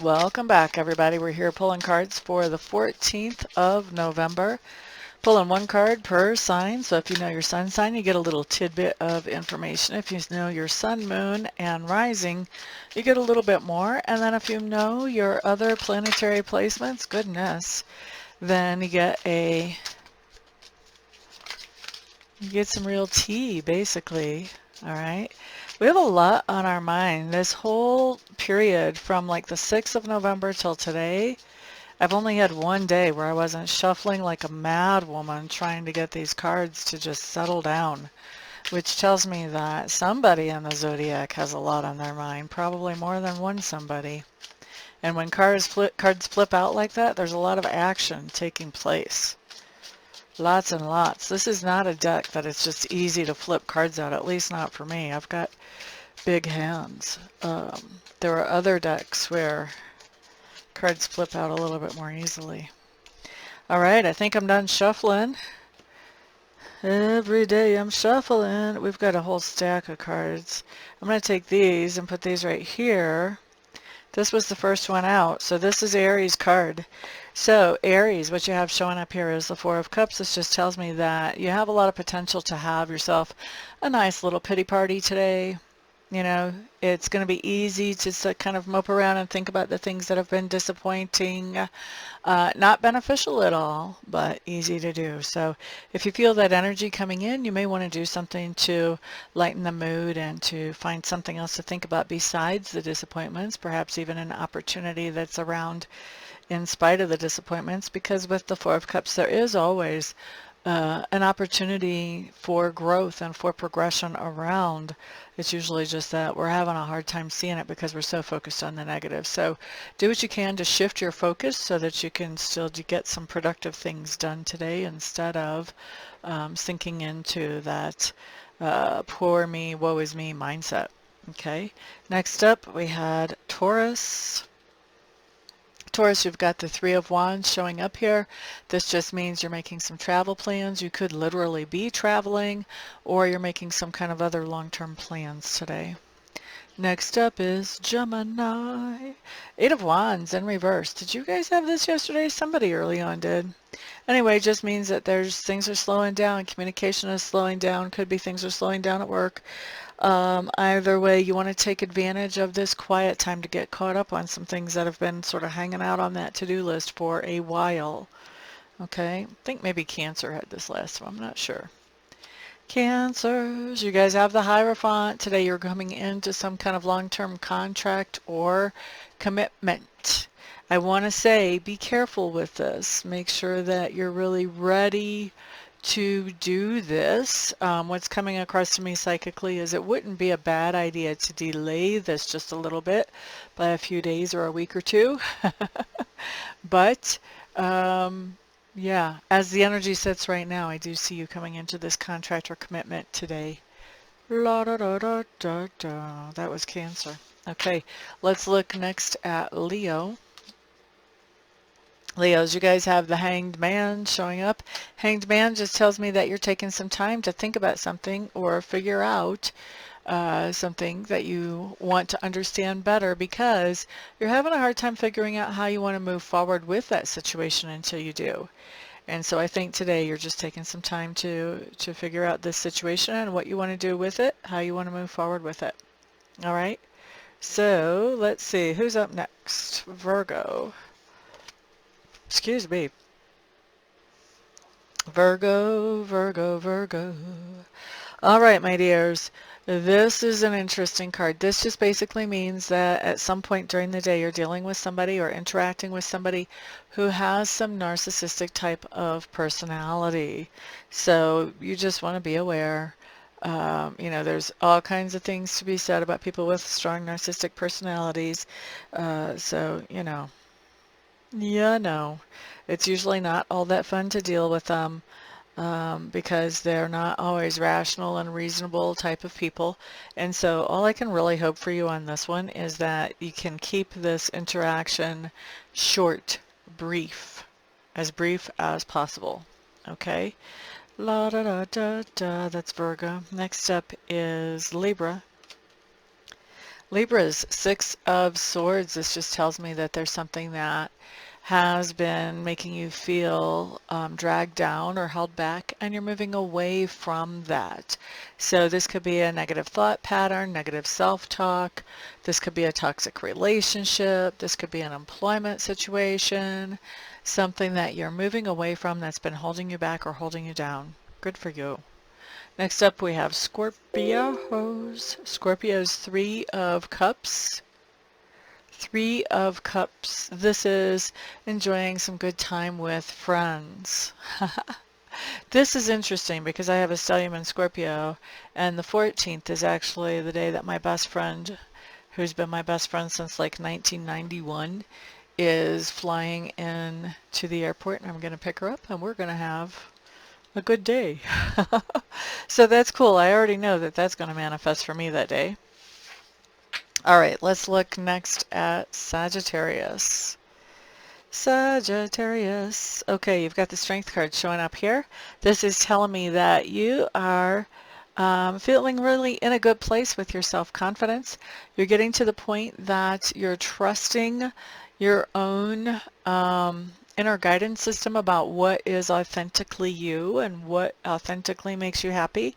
Welcome back, everybody. We're here pulling cards for the 14th of November. Pulling one card per sign. So if you know your sun sign, you get a little tidbit of information. If you know your sun, moon, and rising, you get a little bit more. And then if you know your other planetary placements, goodness, then you get some real tea, basically. All right. We have a lot on our mind. This whole period from like the 6th of November till today, I've only had one day where I wasn't shuffling like a mad woman trying to get these cards to just settle down, which tells me that somebody in the zodiac has a lot on their mind, probably more than one somebody. And when cards flip out like that, there's a lot of action taking place. Lots and lots. This is not a deck that it's just easy to flip cards out, at least not for me. I've got big hands. There are other decks where cards flip out a little bit more easily. All right, I think I'm done shuffling. Every day I'm shuffling. We've got a whole stack of cards. I'm going to take these and put these right here. This was the first one out, so this is Aries card. So Aries, what you have showing up here is the Four of Cups. This just tells me that you have a lot of potential to have yourself a nice little pity party today. You know, it's going to be easy to kind of mope around and think about the things that have been disappointing. Not beneficial at all, but easy to do. So if you feel that energy coming in, you may want to do something to lighten the mood and to find something else to think about besides the disappointments, perhaps even an opportunity that's around in spite of the disappointments, because with the Four of Cups, there is always an opportunity for growth and for progression around. It's usually just that we're having a hard time seeing it because we're so focused on the negative. So do what you can to shift your focus so that you can still get some productive things done today instead of sinking into that poor me, woe is me mindset. Okay, next up we had Taurus. Taurus, you've got the Three of Wands showing up here. This just means you're making some travel plans. You could literally be traveling, or you're making some kind of other long-term plans today. Next up is Gemini. Eight of Wands in reverse. Did you guys have this yesterday? Somebody early on did. Anyway, it just means that things are slowing down. Communication is slowing down. Could be things are slowing down at work. Either way, you want to take advantage of this quiet time to get caught up on some things that have been sort of hanging out on that to-do list for a while. Okay, I think maybe Cancer had this last one. I'm not sure. Cancers, you guys have the Hierophant. Today you're coming into some kind of long-term contract or commitment. I want to say be careful with this. Make sure that you're really ready to do this. What's coming across to me psychically is it wouldn't be a bad idea to delay this just a little bit by a few days or a week or two. But yeah, as the energy sits right now, I do see you coming into this contract or commitment today. La da da da da da. That was Cancer. Okay, let's look next at Leo. Leos, you guys have the Hanged Man showing up. Hanged Man just tells me that you're taking some time to think about something or figure out something that you want to understand better because you're having a hard time figuring out how you want to move forward with that situation until you do. And so I think today you're just taking some time to figure out this situation and what you want to do with it, how you want to move forward with it. All right? So let's see. Who's up next? Virgo. Excuse me. Virgo, Virgo, Virgo. All right, my dears. This is an interesting card. This just basically means that at some point during the day you're dealing with somebody or interacting with somebody who has some narcissistic type of personality. So you just want to be aware. You know, there's all kinds of things to be said about people with strong narcissistic personalities. So, you know, it's usually not all that fun to deal with them. Because they're not always rational and reasonable type of people. And so all I can really hope for you on this one is that you can keep this interaction short, as brief as possible. Okay? La da da da da, that's Virgo. Next up is Libra. Libra's Six of Swords. This just tells me that there's something that has been making you feel dragged down or held back, and you're moving away from that. So this could be a negative thought pattern, negative self-talk. This could be a toxic relationship. This could be an employment situation, something that you're moving away from that's been holding you back or holding you down. Good for you. Next up we have Scorpios. Scorpio's Three of Cups. Three of Cups. This is enjoying some good time with friends. This is interesting because I have a stellium in Scorpio, and the 14th is actually the day that my best friend, who's been my best friend since like 1991, is flying in to the airport, and I'm going to pick her up, and we're going to have a good day. So that's cool. I already know that that's going to manifest for me that day. All right, let's look next at Sagittarius. Sagittarius. Okay, you've got the Strength card showing up here. This is telling me that you are feeling really in a good place with your self-confidence. You're getting to the point that you're trusting your own inner guidance system about what is authentically you and what authentically makes you happy,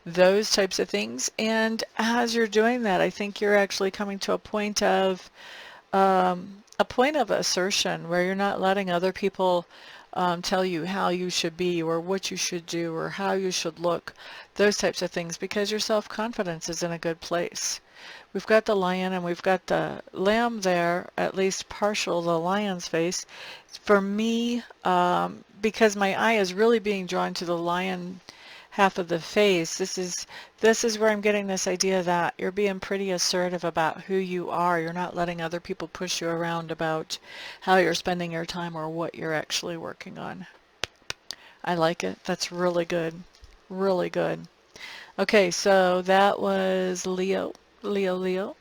those types of things. And as you're doing that, I think you're actually coming to a point of assertion where you're not letting other people tell you how you should be or what you should do or how you should look, those types of things, because your self-confidence is in a good place. We've got the lion and we've got the lamb there, at least partial, the lion's face. For me, because my eye is really being drawn to the lion half of the face, this is where I'm getting this idea that you're being pretty assertive about who you are. You're not letting other people push you around about how you're spending your time or what you're actually working on. I like it. That's really good. Really good. Okay, so that was Leo. Leo.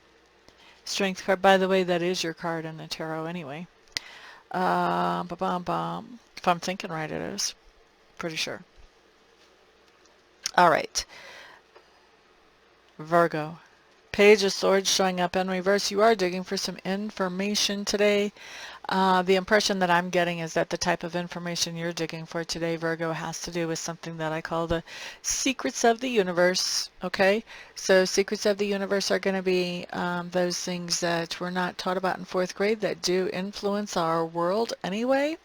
Strength card. By the way, that is your card in the tarot anyway. If I'm thinking right, it is. Pretty sure. All right. Virgo. Page of Swords showing up in reverse. You are digging for some information today. The impression that I'm getting is that the type of information you're digging for today, Virgo, has to do with something that I call the secrets of the universe. Okay, so secrets of the universe are going to be those things that we're not taught about in 4th grade that do influence our world anyway.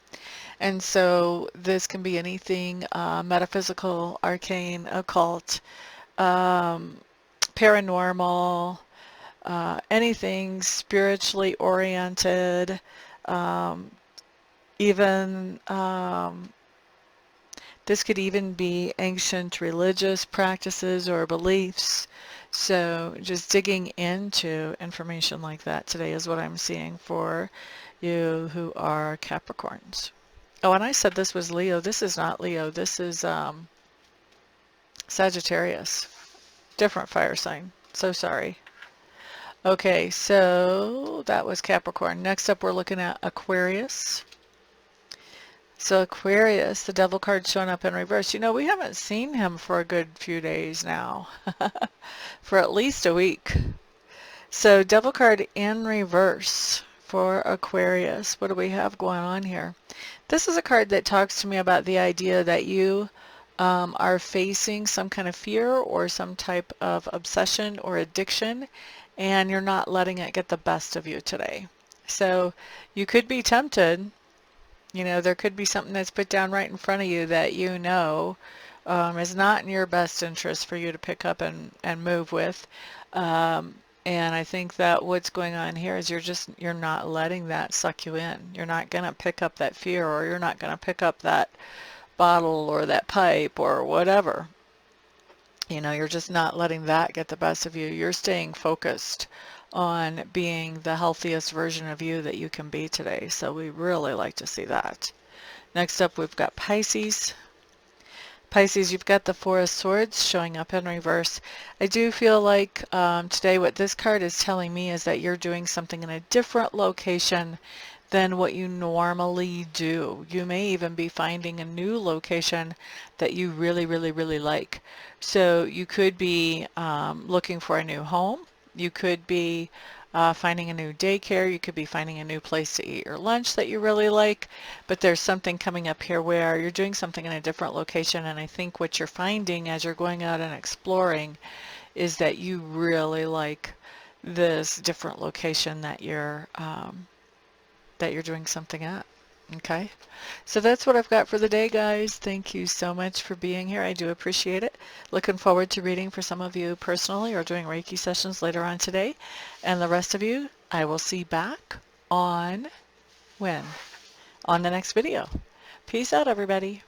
And so this can be anything metaphysical, arcane, occult, paranormal, anything spiritually oriented, even this could even be ancient religious practices or beliefs. So just digging into information like that today is what I'm seeing for you who are Capricorns. Oh, and I said this was Leo. This is not Leo. This is Sagittarius. Different fire sign. So sorry. Okay, so that was Capricorn. Next up, we're looking at Aquarius. So Aquarius, the devil card showing up in reverse. You know, we haven't seen him for a good few days now. For at least a week. So devil card in reverse for Aquarius. What do we have going on here? This is a card that talks to me about the idea that you are facing some kind of fear or some type of obsession or addiction, and you're not letting it get the best of you today. So you could be tempted. You know, there could be something that's put down right in front of you that you know is not in your best interest for you to pick up and move with. And I think that what's going on here is you're not letting that suck you in. You're not going to pick up that fear, or you're not going to pick up that bottle or that pipe or whatever. You know, you're just not letting that get the best of you. You're staying focused on being the healthiest version of you that you can be today. So we really like to see that. Next up, we've got Pisces. Pisces, you've got the Four of Swords showing up in reverse. I do feel like today what this card is telling me is that you're doing something in a different location than what you normally do. You may even be finding a new location that you really, really, really like. So you could be looking for a new home. You could be finding a new daycare. You could be finding a new place to eat your lunch that you really like. But there's something coming up here where you're doing something in a different location. And I think what you're finding as you're going out and exploring is that you really like this different location that you're doing something at. Okay, so that's what I've got for the day, guys. Thank you so much for being here. I do appreciate it. Looking forward to reading for some of you personally or doing Reiki sessions later on today. And the rest of you, I will see back on when? On the next video. Peace out, everybody.